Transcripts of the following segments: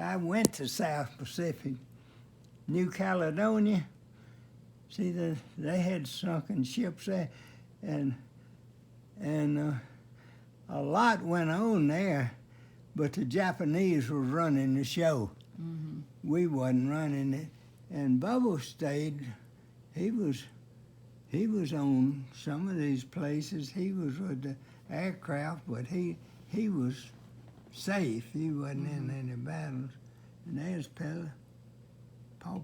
I went to South Pacific, New Caledonia. See, they had sunken ships there, and a lot went on there, but the Japanese was running the show. Mm-hmm. We wasn't running it, and Bubba stayed. He was on some of these places. He was with the aircraft, but he was safe. He wasn't in any battles. And there's Paw. I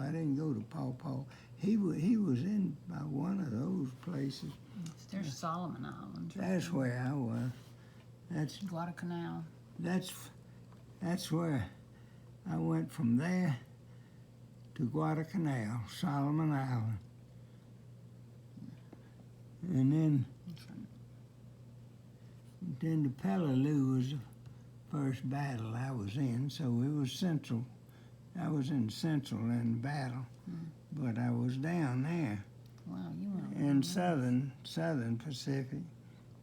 didn't go to Paw. He was in by one of those places. There's Solomon Islands. That's where I was. That's Guadalcanal. That's where I went from there to Guadalcanal, Solomon Island. And then the Peleliu was the first battle I was in, so it was central. I was in central in the battle, but I was down there. Wow, you went in southern Pacific.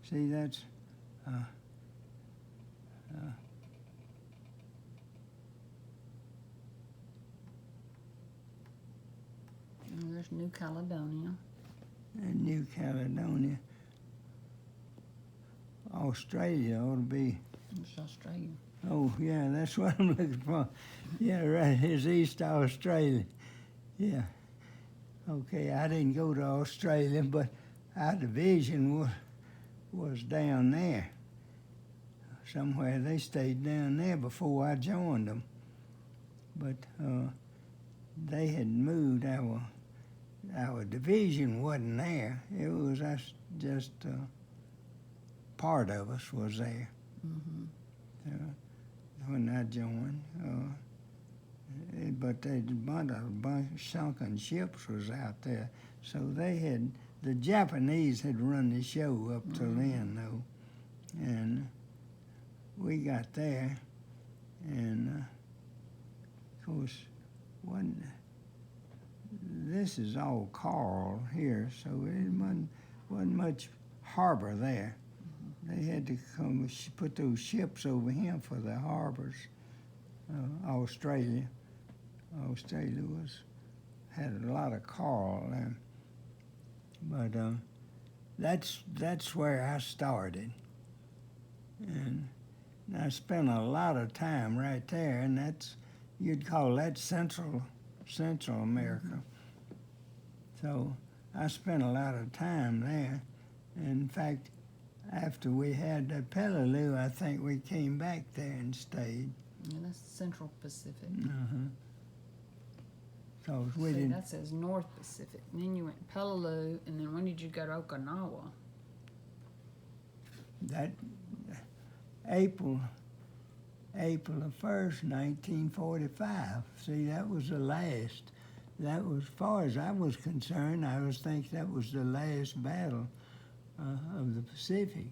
See, that's and there's New Caledonia. in New Caledonia. Australia ought to be. It's Australia. Oh, yeah, that's what I'm looking for. Yeah, right, here's East Australia. Yeah. Okay, I didn't go to Australia, but our division was down there. Somewhere they stayed down there before I joined them. But they had moved. Our division wasn't there. It was us, just part of us was there. Mm-hmm. When I joined. But a bunch of sunken ships was out there. So the Japanese had run the show up till then, though. And we got there, and of course, this is all coral here, so it wasn't much harbor there. They had to come put those ships over here for the harbors. Australia had a lot of coral there, but that's where I started, and I spent a lot of time right there, and you'd call that Central America. So I spent a lot of time there. In fact, after we had the Peleliu, I think we came back there and stayed. Yeah, that's Central Pacific. So we See, didn't. that says North Pacific. And then you went Peleliu, and then when did you go to Okinawa? That April the 1st, 1945. See, that was the last. That was, as far as I was concerned, I think that was the last battle of the Pacific.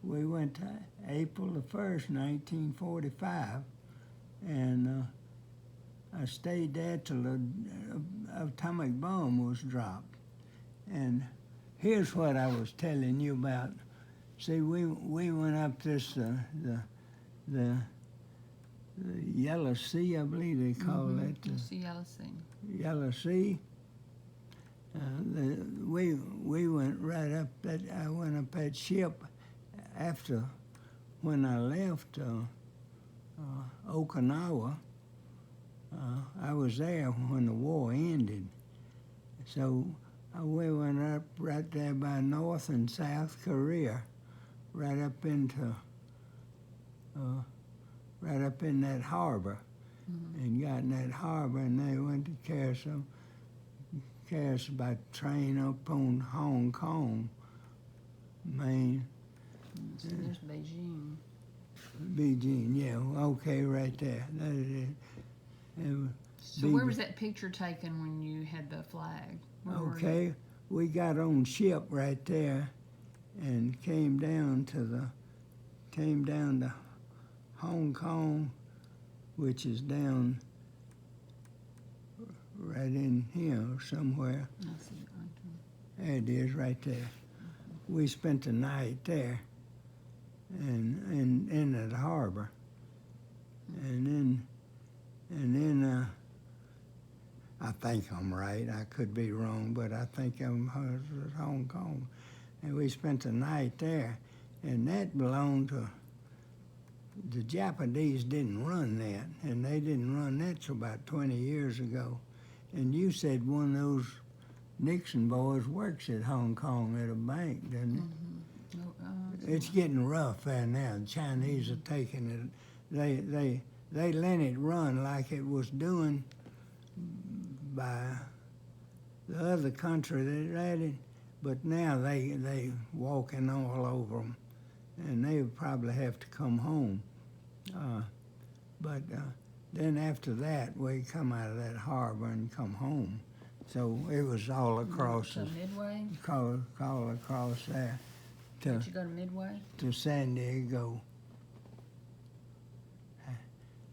We went to April the 1st, 1945, and I stayed there till the atomic bomb was dropped. And here's what I was telling you about. See, we went up this the Yellow Sea, I believe they call it. The Yellow Sea. Yellow Sea. We went right up that. I went up that ship after when I left Okinawa. I was there when the war ended, so we went up right there by North and South Korea, right up in that harbor, and got in that harbor, and they went to carry us by train up on Hong Kong, Maine. So there's Beijing. Beijing, yeah, okay, right there. That is it. So where was that picture taken when you had the flag? Okay, we got on ship right there, and came down to Hong Kong, which is down right in here somewhere. I see it right There it is, right there. We spent the night there, and in that harbor, and then think I'm right. I could be wrong, but I think it was Hong Kong. And we spent the night there, and that belonged to the Japanese. Didn't run that, and they didn't run that till about 20 years ago. And you said one of those Nixon boys works at Hong Kong at a bank, doesn't it? It's getting rough there now. The Chinese are taking it. They let it run like it was doing by the other country that had it, but now they walking all over them, and they probably have to come home. But then after that, we come out of that harbor and come home. So it was all across to Midway? all across there Did you go to Midway? to San Diego.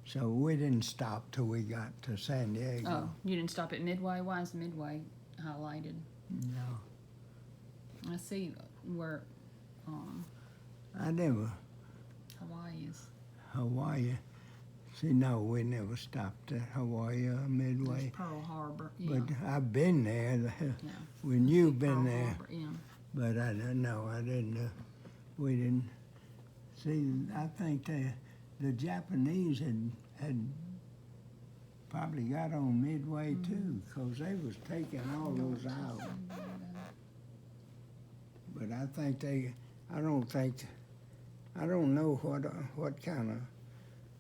So we didn't stop till we got to San Diego. Oh, you didn't stop at Midway? Why is Midway highlighted? No, I see where I never. Hawaii is. Hawaii. See, no, we never stopped at Hawaii or Midway. There's Pearl Harbor. Yeah. But I've been there Yeah. when you've been Pearl there. Harbor, yeah. But I didn't. We didn't. See, I think the Japanese had probably got on Midway too, 'cause they was taking all those out. But I think I don't know what kind of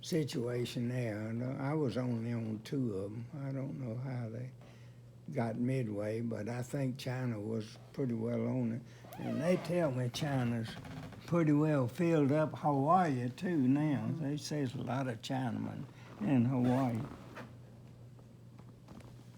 situation there. I was only on 2 of them. I don't know how they got Midway, but I think China was pretty well on it. And they tell me China's pretty well filled up Hawaii too now. They say there's a lot of Chinamen in Hawaii.